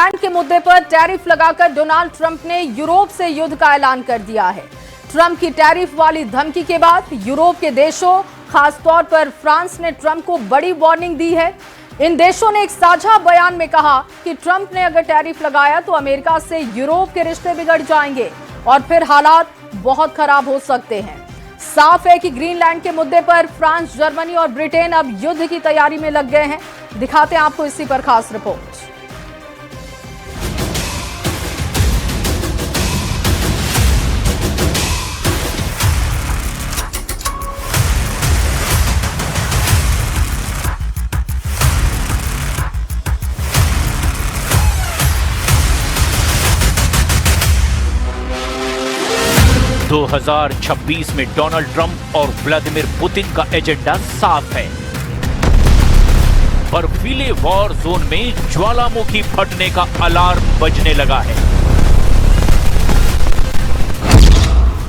Greenland के मुद्दे पर टैरिफ लगाकर डोनाल्ड ट्रंप ने यूरोप से युद्ध का ऐलान कर दिया है। ट्रंप की टैरिफ वाली धमकी के बाद यूरोप के देशों, खासतौर पर फ्रांस ने ट्रंप को बड़ी वार्निंग दी है। इन देशों ने एक साझा बयान में कहा कि ट्रंप ने अगर टैरिफ लगाया तो अमेरिका से यूरोप के रिश्ते बिगड़ जाएंगे और फिर हालात बहुत खराब हो सकते हैं। साफ है कि ग्रीनलैंड के मुद्दे पर फ्रांस, जर्मनी और ब्रिटेन अब युद्ध की तैयारी में लग गए हैं। दिखाते हैं आपको इसी पर खास रिपोर्ट। 2026 में डोनाल्ड ट्रंप और व्लादिमीर पुतिन का एजेंडा साफ है। बर्फीले वॉर जोन में ज्वालामुखी फटने का अलार्म बजने लगा है।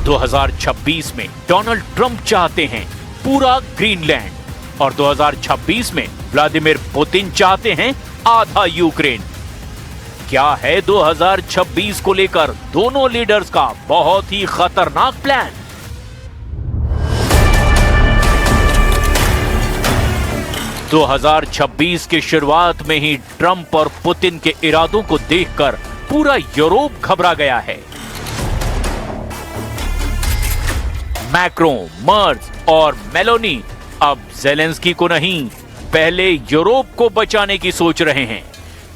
2026 में डोनाल्ड ट्रंप चाहते हैं पूरा ग्रीनलैंड और 2026 में व्लादिमीर पुतिन चाहते हैं आधा यूक्रेन। क्या है 2026 को लेकर दोनों लीडर्स का बहुत ही खतरनाक प्लान? तो 2026 की शुरुआत में ही ट्रंप और पुतिन के इरादों को देखकर पूरा यूरोप घबरा गया है। मैक्रो, मर्ज और मेलोनी अब जेलेंस्की को नहीं, पहले यूरोप को बचाने की सोच रहे हैं,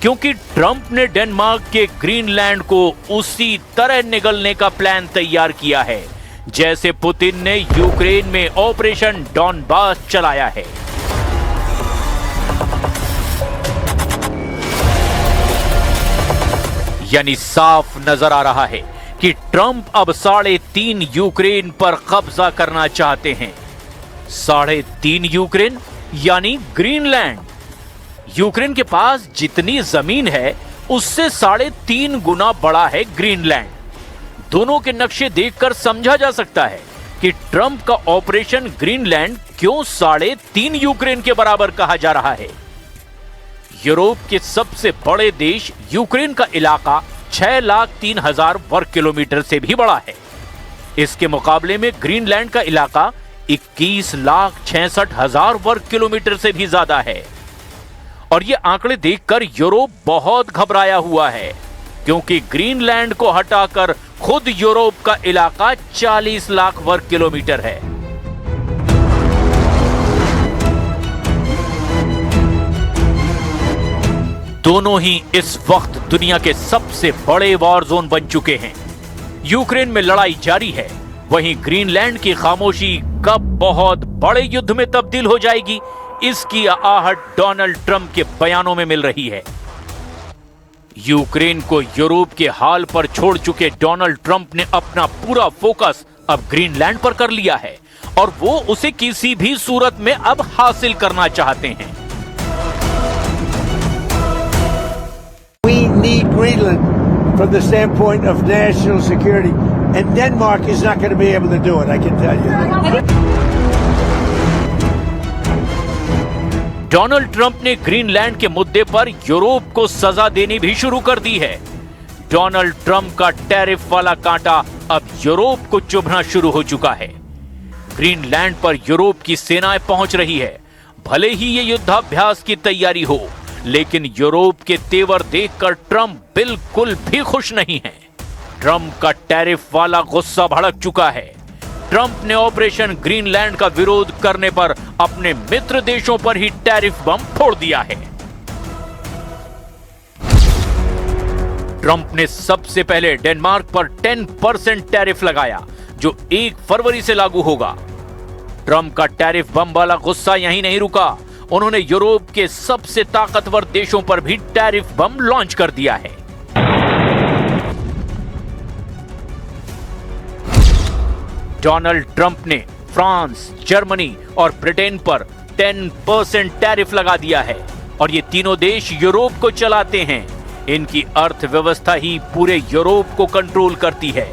क्योंकि ट्रंप ने डेनमार्क के ग्रीनलैंड को उसी तरह निगलने का प्लान तैयार किया है जैसे पुतिन ने यूक्रेन में ऑपरेशन डॉनबास चलाया है। यानी साफ नजर आ रहा है कि ट्रंप अब 3.5 यूक्रेन पर कब्जा करना चाहते हैं। 3.5 यूक्रेन यानी ग्रीनलैंड। यूक्रेन के पास जितनी जमीन है उससे 3.5 गुना बड़ा है ग्रीनलैंड। दोनों के नक्शे देखकर समझा जा सकता है कि ट्रंप का ऑपरेशन ग्रीनलैंड क्यों 3.5 यूक्रेन के बराबर कहा जा रहा है। यूरोप के सबसे बड़े देश यूक्रेन का इलाका 6,03,000 वर्ग किलोमीटर से भी बड़ा है। इसके मुकाबले में ग्रीनलैंड का इलाका 21,66,000 वर्ग किलोमीटर से भी ज्यादा है। और ये आंकड़े देखकर यूरोप बहुत घबराया हुआ है, क्योंकि ग्रीनलैंड को हटाकर खुद यूरोप का इलाका 40 लाख वर्ग किलोमीटर है। दोनों ही इस वक्त दुनिया के सबसे बड़े वॉर जोन बन चुके हैं। यूक्रेन में लड़ाई जारी है, वहीं ग्रीनलैंड की खामोशी कब बहुत बड़े युद्ध में तब्दील हो जाएगी, इसकी आहट डोनाल्ड ट्रंप के बयानों में मिल रही है। यूक्रेन को यूरोप के हाल पर छोड़ चुके डोनाल्ड ट्रंप ने अपना पूरा फोकस अब ग्रीनलैंड पर कर लिया है और वो उसे किसी भी सूरत में अब हासिल करना चाहते हैं। We need Greenland from the standpoint of national security, and Denmark is not going to be able to do it, I can tell you that. Donald Trump ने ग्रीनलैंड के मुद्दे पर यूरोप को सजा देनी भी शुरू कर दी है। डोनाल्ड ट्रंप का टैरिफ वाला कांटा अब यूरोप को चुभना शुरू हो चुका है। ग्रीनलैंड पर यूरोप की सेनाएं पहुंच रही है। भले ही ये युद्धाभ्यास की तैयारी हो, लेकिन यूरोप के तेवर देखकर ट्रंप बिल्कुल भी खुश नहीं है। ट्रंप का टैरिफ वाला गुस्सा भड़क चुका है। ट्रंप ने ऑपरेशन ग्रीनलैंड का विरोध करने पर अपने मित्र देशों पर ही टैरिफ बम फोड़ दिया है। ट्रंप ने सबसे पहले डेनमार्क पर 10% टैरिफ लगाया, जो 1 फरवरी से लागू होगा। ट्रंप का टैरिफ बम वाला गुस्सा यहीं नहीं रुका, उन्होंने यूरोप के सबसे ताकतवर देशों पर भी टैरिफ बम लॉन्च कर दिया है। डोनाल्ड ट्रंप ने फ्रांस, जर्मनी और ब्रिटेन पर 10% टैरिफ लगा दिया है और ये तीनों देश यूरोप को चलाते हैं। इनकी अर्थव्यवस्था ही पूरे यूरोप को कंट्रोल करती है।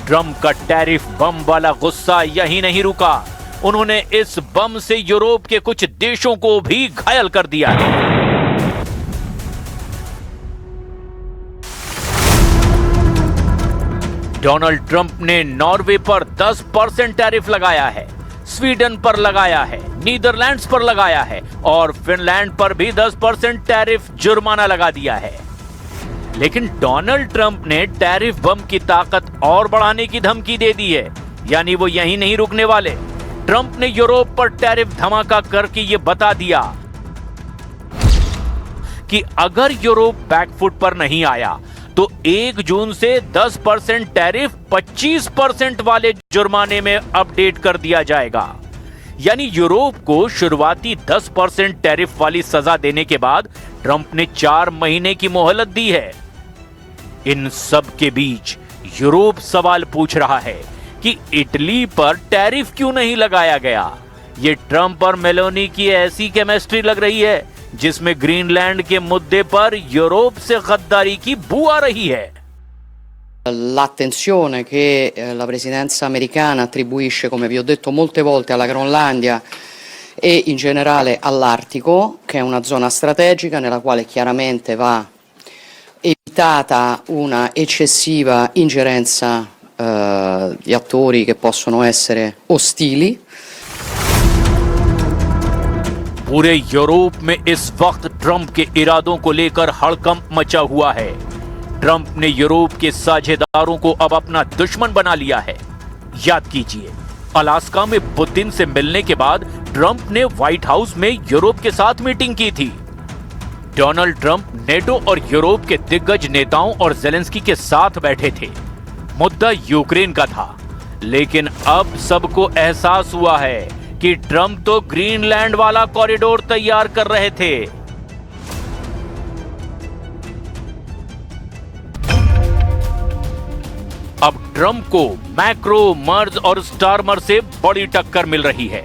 ट्रंप का टैरिफ बम वाला गुस्सा यहीं नहीं रुका, उन्होंने इस बम से यूरोप के कुछ देशों को भी घायल कर दिया है। डोनाल्ड ट्रंप ने नॉर्वे पर 10% टैरिफ लगाया है, स्वीडन पर लगाया है, नीदरलैंड्स पर लगाया है और फिनलैंड पर भी 10% टैरिफ जुर्माना लगा दिया है। लेकिन डोनाल्ड ट्रंप ने टैरिफ बम की ताकत और बढ़ाने की धमकी दे दी है, यानी वो यहीं नहीं रुकने वाले। ट्रंप ने यूरोप पर टैरिफ धमाका करके ये बता दिया कि अगर यूरोप बैकफुट पर नहीं आया तो 1 जून से 10% टैरिफ 25% वाले जुर्माने में अपडेट कर दिया जाएगा। यानी यूरोप को शुरुआती 10% टैरिफ वाली सजा देने के बाद ट्रंप ने 4 महीने की मोहलत दी है। इन सब के बीच यूरोप सवाल पूछ रहा है कि इटली पर टैरिफ क्यों नहीं लगाया गया। ये ट्रंप और मेलोनी की ऐसी केमिस्ट्री लग रही है जिसमें ग्रीनलैंड के मुद्दे पर यूरोप से गद्दारी की बू आ रही है। L'attenzione che la presidenza americana attribuisce, come vi ho detto molte volte, alla Groenlandia e in generale all'Artico, che è una zona strategica nella quale chiaramente va evitata una eccessiva ingerenza di attori che possono essere ostili. पूरे Europe में इस वक्त Trump के इरादों को लेकर हड़कंप मचा हुआ है। ट्रंप ने यूरोप के साझेदारों को अब अपना दुश्मन बना लिया है। याद कीजिए, अलास्का में पुतिन से मिलने के बाद ट्रंप ने व्हाइट हाउस में यूरोप के साथ मीटिंग की थी। डोनाल्ड ट्रंप नेटो और यूरोप के दिग्गज नेताओं और जेलेंस्की के साथ बैठे थे। मुद्दा यूक्रेन का था, लेकिन अब सबको एहसास हुआ है कि ट्रंप तो ग्रीनलैंड वाला कॉरिडोर तैयार कर रहे थे। अब ट्रंप को मैक्रो, मर्ज और स्टारमर से बड़ी टक्कर मिल रही है।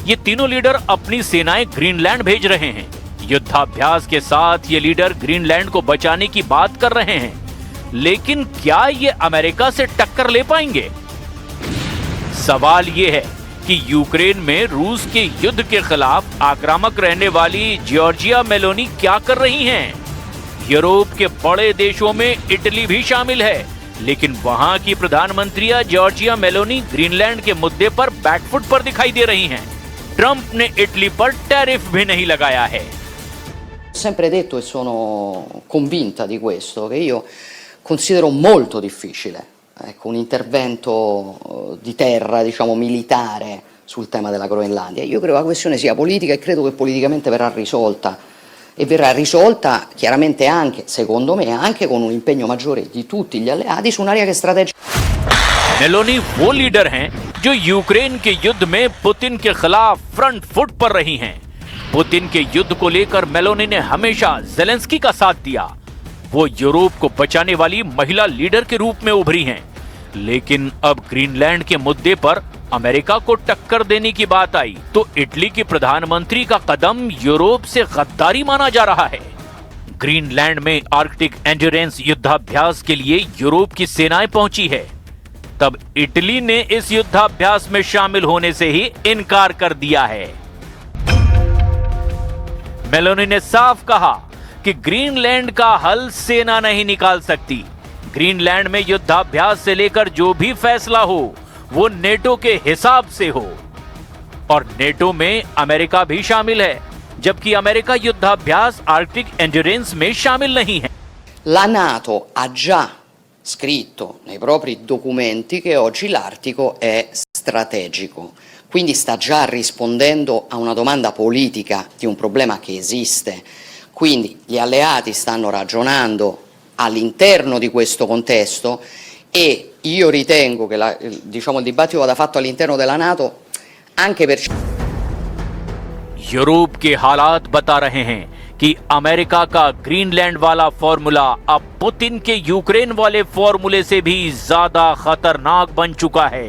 ये तीनों लीडर अपनी सेनाएं ग्रीनलैंड भेज रहे हैं। युद्धाभ्यास के साथ ये लीडर ग्रीनलैंड को बचाने की बात कर रहे हैं, लेकिन क्या ये अमेरिका से टक्कर ले पाएंगे? सवाल ये है कि यूक्रेन में रूस के युद्ध के खिलाफ आक्रामक रहने वाली जॉर्जिया मेलोनी क्या कर रही हैं? यूरोप के बड़े देशों में इटली भी शामिल है, लेकिन वहां की प्रधानमंत्री जॉर्जिया मेलोनी ग्रीनलैंड के मुद्दे पर बैकफुट पर दिखाई दे रही हैं। ट्रंप ने इटली पर टैरिफ भी नहीं लगाया है। Ho sempre detto e sono convinta di questo, che io considero molto difficile, ecco, un intervento di terra, diciamo, militare sul tema della Groenlandia. Io credo che la questione sia politica e credo che politicamente verrà risolta. E verrà risolta chiaramente anche, secondo me, anche con un impegno maggiore di tutti gli alleati su un'area che è strategica. Meloni वो leader हैं जो Ukraine के युद्ध में Putin के खिलाफ front foot पर रही हैं। पुतिन के युद्ध को लेकर मेलोनी ने हमेशा जेलेंस्की का साथ दिया। वो यूरोप को बचाने वाली महिला लीडर के रूप में उभरी हैं। लेकिन अब ग्रीनलैंड के मुद्दे पर अमेरिका को टक्कर देने की बात आई तो इटली के प्रधानमंत्री का कदम यूरोप से गद्दारी माना जा रहा है। ग्रीनलैंड में आर्कटिक एंड्योरेंस युद्धाभ्यास के लिए यूरोप की सेनाएं पहुंची है। तब इटली ने इस युद्धाभ्यास में शामिल होने से ही इनकार कर दिया है। मेलोनी ने साफ कहा कि ग्रीनलैंड का हल सेना नहीं निकाल सकती। ग्रीनलैंड में युद्धाभ्यास से लेकर जो भी फैसला हो वो नेटो के हिसाब से हो, और नेटो में अमेरिका भी शामिल है, जबकि अमेरिका युद्धाभ्यास आर्कटिक एंड्योरेंस में शामिल नहीं है। La NATO ha già scritto nei propri documenti che oggi l'Artico è strategico, quindi sta già rispondendo a una domanda politica di un problema che esiste. Quindi gli alleati stanno ragionando all'interno di questo contesto e io ritengo che diciamo, il dibattito vada fatto all'interno della NATO anche per... Europe के हालात बता रहे हैं कि America का Greenland वाला formula अब Putin के यूक्रेन वाले फॉर्मूले से भी ज्यादा खतरनाक बन चुका है,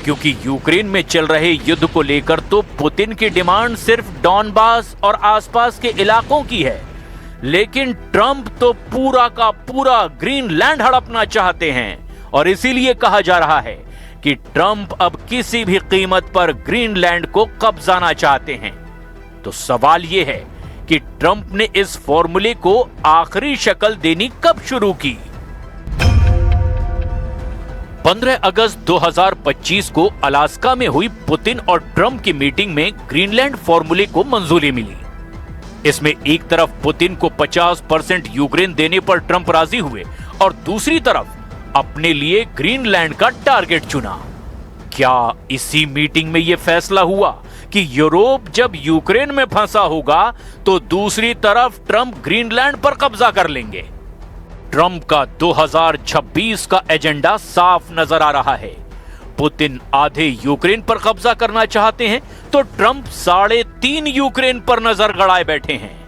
क्योंकि यूक्रेन में चल रहे युद्ध को लेकर तो पुतिन की डिमांड सिर्फ डॉनबास और आसपास के इलाकों की है, लेकिन ट्रंप तो पूरा का पूरा ग्रीनलैंड हड़पना चाहते हैं। और इसीलिए कहा जा रहा है कि ट्रंप अब किसी भी कीमत पर ग्रीनलैंड को कब्जाना चाहते हैं। तो सवाल यह है कि ट्रंप ने इस फॉर्मूले को आखिरी शक्ल देनी कब शुरू की? 15 अगस्त 2025 को अलास्का में हुई पुतिन और ट्रंप की मीटिंग में ग्रीनलैंड फॉर्मूले को मंजूरी मिली। इसमें एक तरफ पुतिन को 50% यूक्रेन देने पर ट्रंप राजी हुए और दूसरी तरफ अपने लिए ग्रीनलैंड का टारगेट चुना। क्या इसी मीटिंग में यह फैसला हुआ कि यूरोप जब यूक्रेन में फंसा होगा तो दूसरी तरफ ट्रंप ग्रीनलैंड पर कब्जा कर लेंगे? ट्रंप का 2026 का एजेंडा साफ नजर आ रहा है। पुतिन आधे यूक्रेन पर कब्जा करना चाहते हैं तो ट्रंप 3.5 यूक्रेन पर नजर गड़ाए बैठे हैं।